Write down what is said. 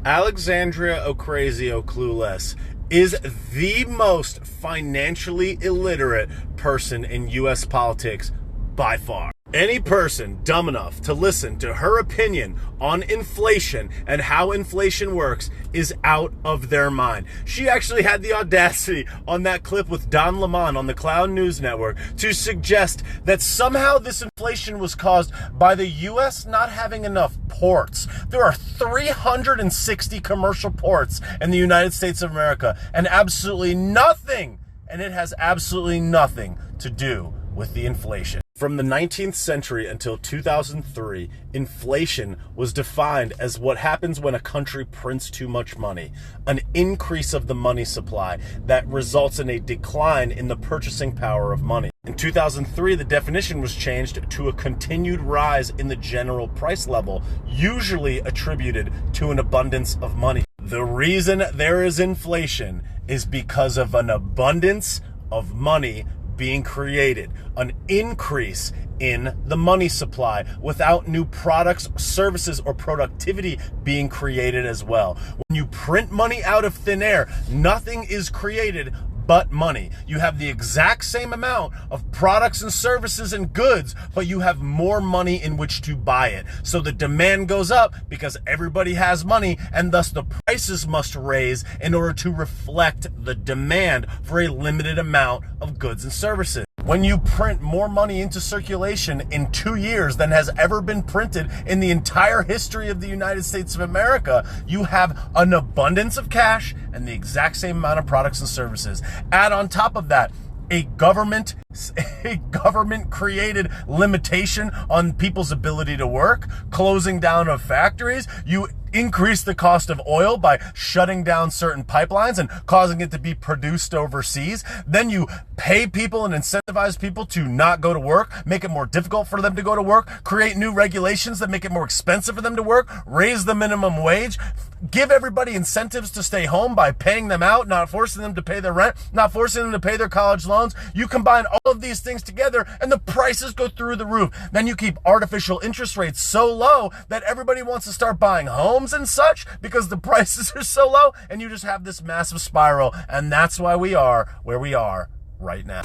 Alexandria Ocasio-Clueless is the most financially illiterate person in U.S. politics by far. Any person dumb enough to listen to her opinion on inflation and how inflation works is out of their mind. She actually had the audacity on that clip with Don Lemon on the Cloud News Network to suggest that somehow this inflation was caused by the U.S. not having enough ports. There are 360 commercial ports in the United States of America, and it has absolutely nothing to do with the inflation. From the 19th century until 2003, inflation was defined as what happens when a country prints too much money, an increase of the money supply that results in a decline in the purchasing power of money. In 2003, the definition was changed to a continued rise in the general price level, usually attributed to an abundance of money. The reason there is inflation is because of an abundance of money being created, an increase in the money supply without new products, services, or productivity being created as well. When you print money out of thin air, nothing is created but money. You have the exact same amount of products and services and goods, but you have more money in which to buy it. So the demand goes up because everybody has money, and thus the prices must raise in order to reflect the demand for a limited amount of goods and services. When you print more money into circulation in 2 years than has ever been printed in the entire history of the United States of America, you have an abundance of cash and the exact same amount of products and services. Add on top of that, a government created limitation on people's ability to work, closing down of factories. You increase the cost of oil by shutting down certain pipelines and causing it to be produced overseas. Then you pay people and incentivize people to not go to work, make it more difficult for them to go to work, create new regulations that make it more expensive for them to work, raise the minimum wage, give everybody incentives to stay home by paying them out, not forcing them to pay their rent, not forcing them to pay their college loans. You combine all of these things together and the prices go through the roof. Then you keep artificial interest rates so low that everybody wants to start buying homes and such because the prices are so low, and you just have this massive spiral, and that's why we are where we are right now.